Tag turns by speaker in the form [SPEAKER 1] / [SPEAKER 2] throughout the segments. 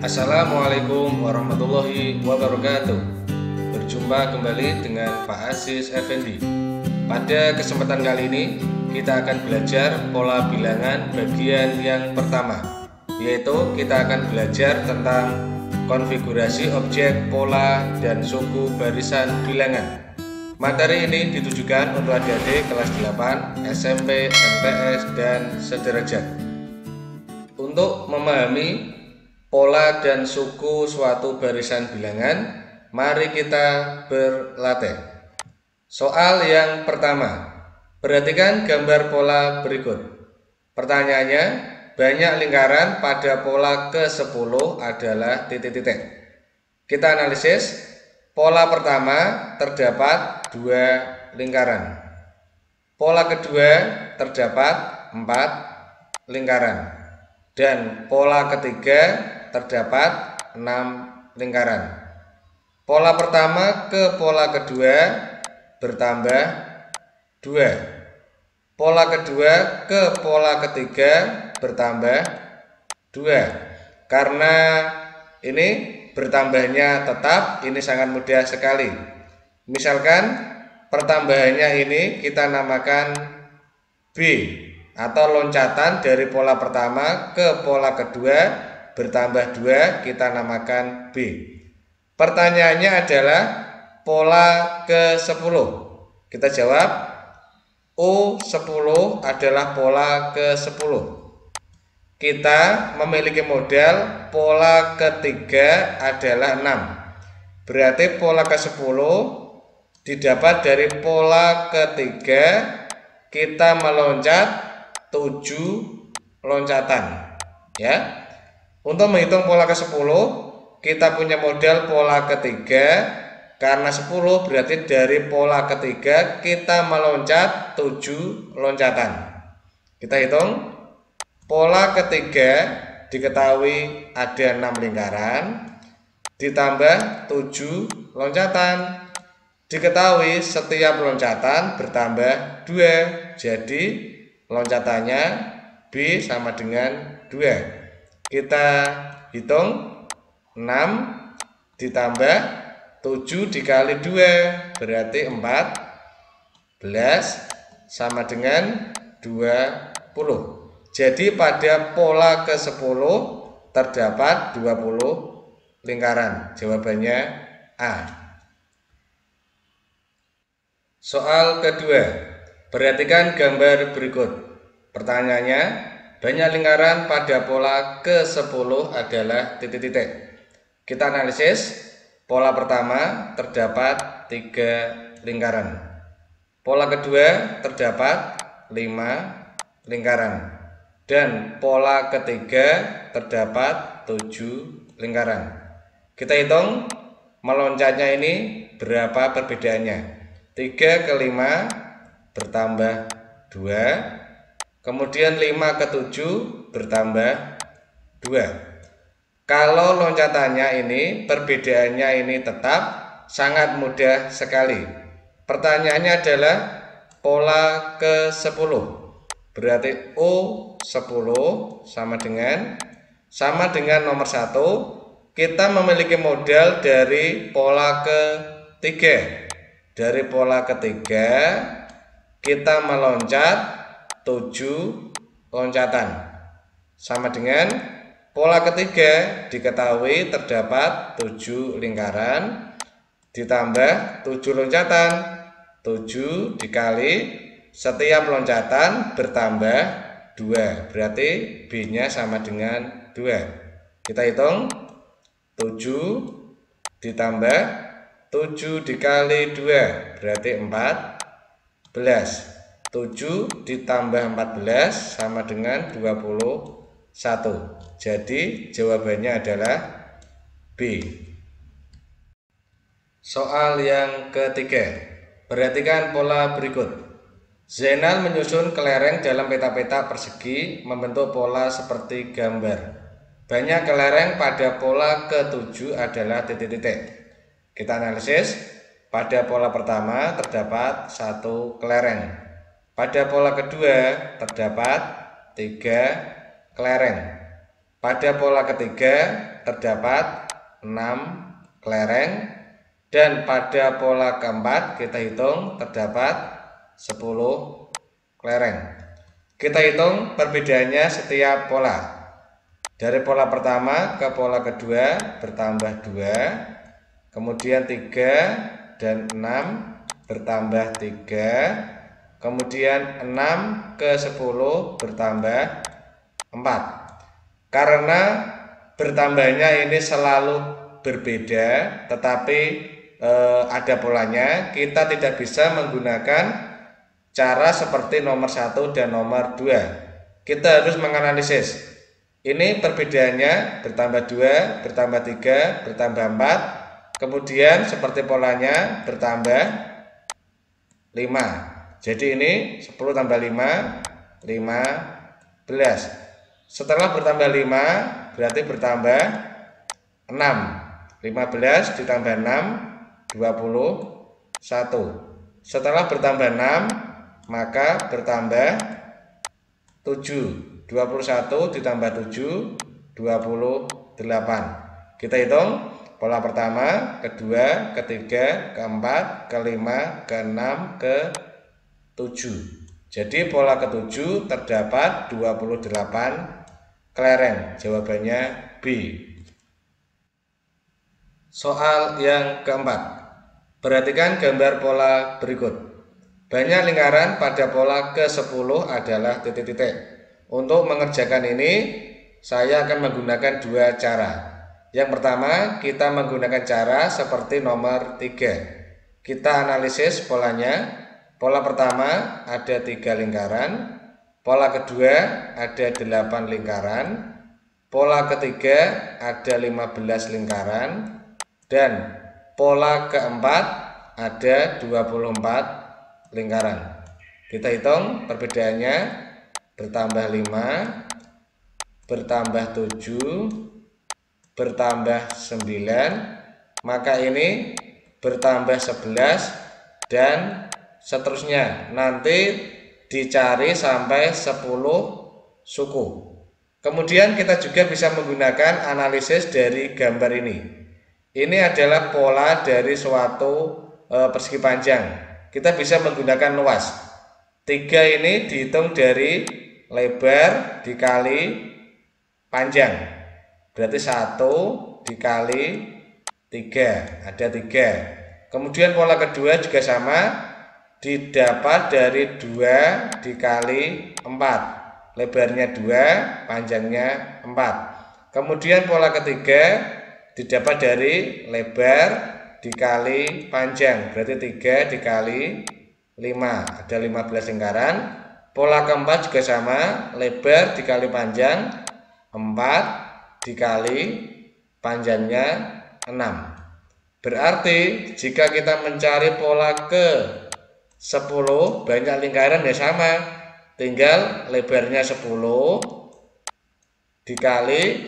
[SPEAKER 1] Assalamualaikum warahmatullahi wabarakatuh. Berjumpa kembali dengan Pak Aziz Effendi. Pada kesempatan kali ini kita akan belajar pola bilangan bagian yang pertama, yaitu kita akan belajar tentang konfigurasi objek, pola, dan suku barisan bilangan. Materi ini ditujukan untuk adik-adik kelas 8, SMP, MTS, dan sederajat. Untuk memahami pola dan suku suatu barisan bilangan, mari kita berlatih. Soal yang pertama, perhatikan gambar pola berikut. Pertanyaannya, banyak lingkaran pada pola ke-10 adalah titik-titik. Kita analisis. Pola pertama terdapat 2 lingkaran. Pola kedua terdapat 4 lingkaran. Dan pola ketiga terdapat 6 lingkaran. Pola pertama ke pola kedua bertambah 2. Pola kedua ke pola ketiga bertambah 2. Karena ini bertambahnya tetap, ini sangat mudah sekali. Misalkan pertambahannya ini kita namakan B, atau loncatan dari pola pertama ke pola kedua bertambah 2 kita namakan B. Pertanyaannya adalah pola ke-10. Kita jawab U10 adalah pola ke-10. Kita memiliki modal pola ketiga adalah 6. Berarti pola ke-10 didapat dari pola ketiga, kita meloncat 7 loncatan, ya. Untuk menghitung pola ke-10 kita punya modal pola ketiga, karena 10 berarti dari pola ketiga kita meloncat 7 loncatan. Kita hitung. Pola ketiga diketahui ada 6 lingkaran ditambah 7 loncatan. Diketahui setiap loncatan bertambah 2, jadi loncatannya B sama dengan 2. Kita hitung. 6 ditambah 7 dikali 2 berarti 14 sama dengan 20. Jadi pada pola ke-10 terdapat 20 lingkaran. Jawabannya A. Soal kedua, perhatikan gambar berikut. Pertanyaannya, banyak lingkaran pada pola ke-10 adalah titik-titik. Kita analisis. Pola pertama terdapat 3 lingkaran. Pola kedua terdapat 5 lingkaran. Dan pola ketiga terdapat 7 lingkaran. Kita hitung meloncatnya ini berapa perbedaannya. 3 ke 5 bertambah 2, kemudian 5 ke 7 bertambah 2. Kalau loncatannya ini, perbedaannya ini tetap, sangat mudah sekali. Pertanyaannya adalah pola ke-10. Berarti U10 sama dengan nomor 1. Kita memiliki modal dari pola ketiga. Dari pola ketiga kita meloncat 7 loncatan. Sama dengan pola ketiga diketahui terdapat 7 lingkaran ditambah 7 loncatan. 7 dikali setiap loncatan bertambah 2. Berarti B-nya sama dengan 2. Kita hitung. 7 ditambah 7 dikali 2 berarti 14. 7 ditambah 14 sama dengan 21. Jadi jawabannya adalah B. Soal yang ketiga, perhatikan pola berikut. Zainal menyusun kelereng dalam peta-peta persegi membentuk pola seperti gambar. Banyak kelereng pada pola ke-7 adalah titik-titik. Kita analisis. Pada pola pertama terdapat 1 kelereng. Pada pola kedua terdapat 3 kelereng. Pada pola ketiga terdapat 6 kelereng, dan pada pola keempat kita hitung terdapat 10 kelereng. Kita hitung perbedaannya setiap pola. Dari pola pertama ke pola kedua bertambah 2, kemudian 3 dan 6 bertambah 3, kemudian 6 ke 10 bertambah 4. Karena bertambahnya ini selalu berbeda, tetapi ada polanya, kita tidak bisa menggunakan cara seperti nomor 1 dan nomor 2. Kita harus menganalisis. Ini perbedaannya bertambah 2, bertambah 3, bertambah 4. Kemudian seperti polanya bertambah 5. Jadi ini 10 tambah 5, 15. Setelah bertambah 5 berarti bertambah 6. 15 ditambah 6, 21. Setelah bertambah 6 maka bertambah 7. 21 ditambah 7, 28. Kita hitung pola pertama, kedua, ketiga, keempat, kelima, keenam, ke-7. Jadi pola ke-7 terdapat 28 kelereng. Jawabannya B. Soal yang keempat. Perhatikan gambar pola berikut. Banyak lingkaran pada pola ke-10 adalah titik-titik. Untuk mengerjakan ini, saya akan menggunakan dua cara. Yang pertama, kita menggunakan cara seperti nomor 3. Kita analisis polanya. Pola pertama ada 3 lingkaran. Pola kedua ada 8 lingkaran. Pola ketiga ada 15 lingkaran. Dan pola keempat ada 24 lingkaran. Kita hitung perbedaannya. Bertambah 5, bertambah 7, bertambah 9, maka ini bertambah 11 dan seterusnya. Nanti dicari sampai 10 suku. Kemudian kita juga bisa menggunakan analisis dari gambar ini. Ini adalah pola dari suatu persegi panjang. Kita bisa menggunakan luas. 3 ini dihitung dari lebar dikali panjang, berarti 1 dikali 3, ada 3. Kemudian pola kedua juga sama, didapat dari 2 dikali 4, lebarnya 2, panjangnya 4. Kemudian pola ketiga didapat dari lebar dikali panjang, berarti 3 dikali 5, ada 15 lingkaran. Pola keempat juga sama, lebar dikali panjang 4 dikali panjangnya 6. Berarti jika kita mencari pola ke 10 banyak lingkaran ya sama, tinggal lebarnya 10 dikali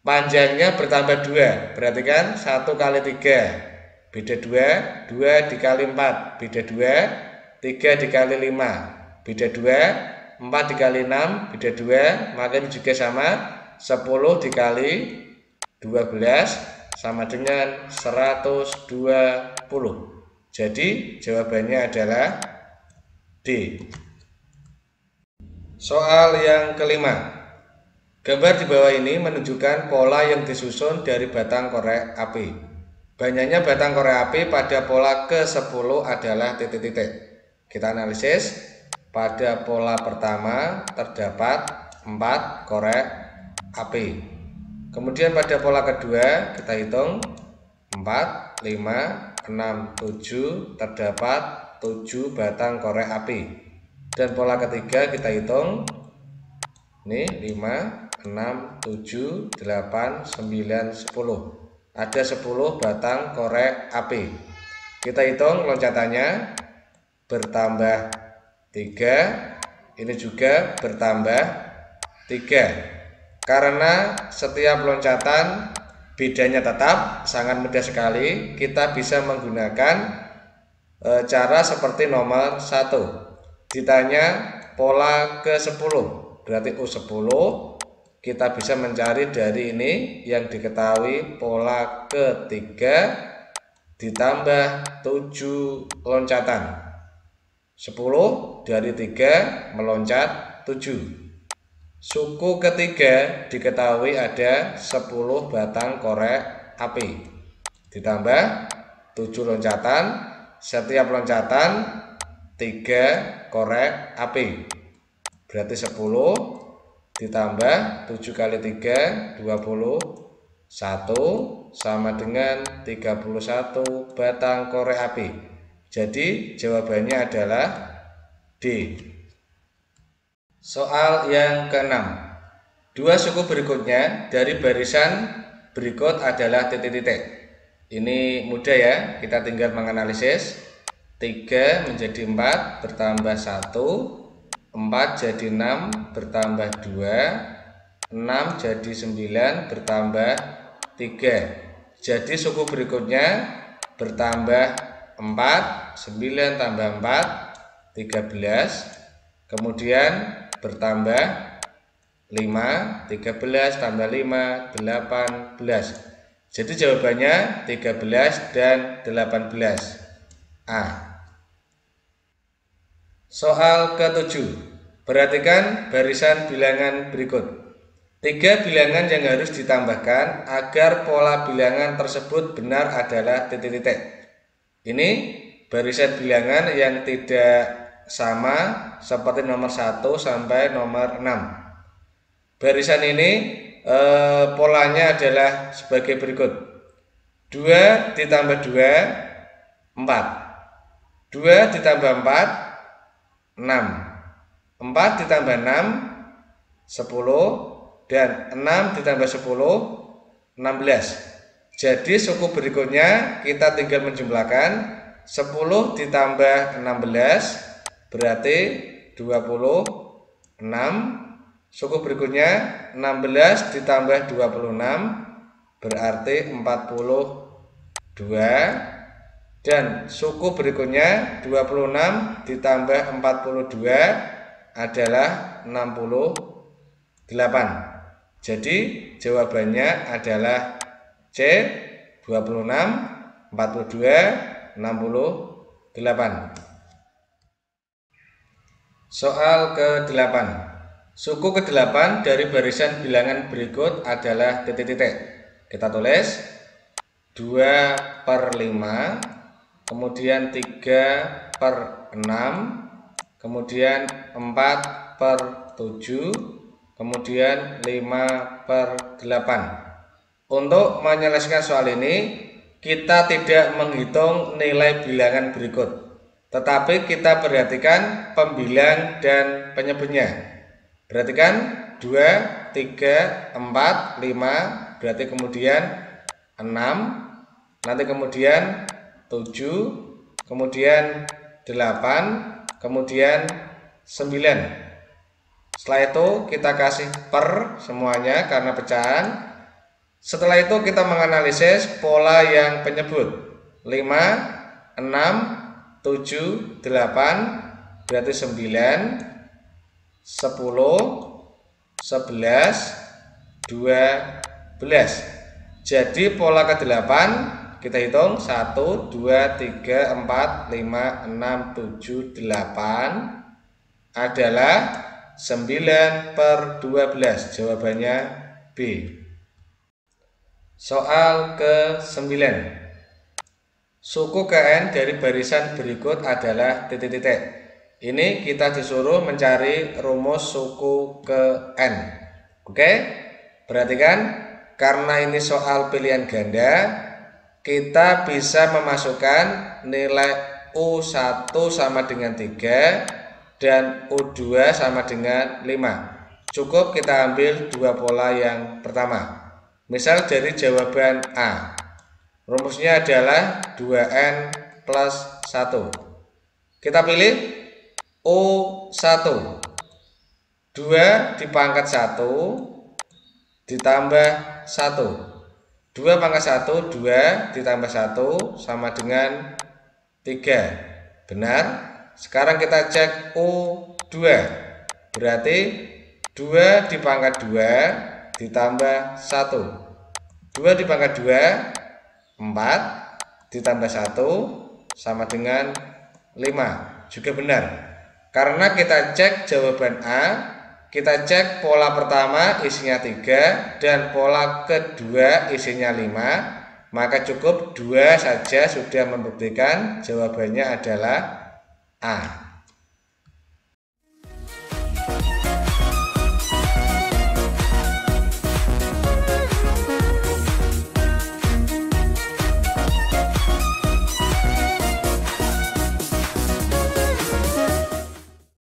[SPEAKER 1] panjangnya bertambah 2, berarti kan 1 kali 3 beda 2, 2 dikali 4 beda 2, 3 dikali 5 beda 2, 4 dikali 6 beda 2, maka ini juga sama, 10 dikali 12 sama dengan 120. Jadi jawabannya adalah D. Soal yang kelima. Gambar di bawah ini menunjukkan pola yang disusun dari batang korek api. Banyaknya batang korek api pada pola ke-10 adalah titik-titik. Kita analisis. Pada pola pertama terdapat 4 korek api. Kemudian pada pola kedua kita hitung 4, 5, 6, 7 terdapat 7 batang korek api. Dan pola ketiga kita hitung ini 5, 6, 7, 8, 9, 10. Ada 10 batang korek api. Kita hitung loncatannya bertambah 3, ini juga bertambah 3. Karena setiap loncatan bedanya tetap, sangat mudah sekali. Kita bisa menggunakan cara seperti nomor 1. Ditanya pola ke-10, berarti U10 kita bisa mencari dari ini yang diketahui pola ketiga ditambah 7 loncatan. 10 dari 3 meloncat 7. Suku ketiga diketahui ada 10 batang korek api. Ditambah 7 loncatan, setiap loncatan 3 korek api. Berarti 10 ditambah 7 kali 3 21 sama dengan 31 batang korek api. Jadi jawabannya adalah D. Soal yang ke-6. Dua suku berikutnya dari barisan berikut adalah titik-titik. Ini mudah ya, kita tinggal menganalisis. 3 menjadi 4 bertambah 1, 4 jadi 6 bertambah 2, 6 jadi 9 bertambah 3. Jadi suku berikutnya bertambah 4, 9 tambah 4, 13. Kemudian bertambah 5, 13 tambah 5, 18. Jadi jawabannya 13 dan 18. A. Soal ke-7. Perhatikan barisan bilangan berikut. 3 bilangan yang harus ditambahkan agar pola bilangan tersebut benar adalah titik-titik. Ini barisan bilangan yang tidak sama seperti nomor 1 sampai nomor 6. Barisan ini polanya adalah sebagai berikut. 2 ditambah 2, 4. 2 ditambah 4, 6. 4 ditambah 6, 10. Dan 6 ditambah 10, 16. Jadi suku berikutnya kita tinggal menjumlahkan. 10 ditambah 16 berarti 26. Suku berikutnya 16 ditambah 26 berarti 42. Dan suku berikutnya 26 ditambah 42 adalah 68. Jadi jawabannya adalah C, 26, 42, 68. Soal ke-8. Suku ke-8 dari barisan bilangan berikut adalah titik-titik. Kita tulis 2/5, kemudian 3/6, kemudian 4/7, kemudian 5/8. Untuk menyelesaikan soal ini, kita tidak menghitung nilai bilangan berikut, tetapi kita perhatikan pembilang dan penyebutnya. Perhatikan 2, 3, 4, 5, berarti kemudian 6, nanti kemudian 7, kemudian 8, kemudian 9. Setelah itu kita kasih per semuanya karena pecahan. Setelah itu kita menganalisis pola yang penyebut. 5, 6, 7, 8 berarti 9, 10, 11, 12. Jadi pola ke-8 kita hitung 1, 2, 3, 4, 5, 6, 7, 8 adalah 9/12. Jawabannya B. Soal ke-9. Suku KN dari barisan berikut adalah titik-titik. Ini kita disuruh mencari rumus suku KN. Oke? Perhatikan, karena ini soal pilihan ganda, kita bisa memasukkan nilai U1 sama dengan 3 dan U2 sama dengan 5. Cukup kita ambil dua pola yang pertama. Misal dari jawaban A, rumusnya adalah 2N plus 1. Kita pilih U1. 2 dipangkat 1 ditambah 1. 2 pangkat 1, 2 ditambah 1 sama dengan 3. Benar? Sekarang kita cek U2. Berarti 2 dipangkat 2 ditambah 1. 2 dipangkat 2, 4 ditambah 1 sama dengan 5. Juga benar. Karena kita cek jawaban A, kita cek pola pertama isinya 3 dan pola kedua isinya 5, maka cukup 2 saja sudah membuktikan jawabannya adalah A.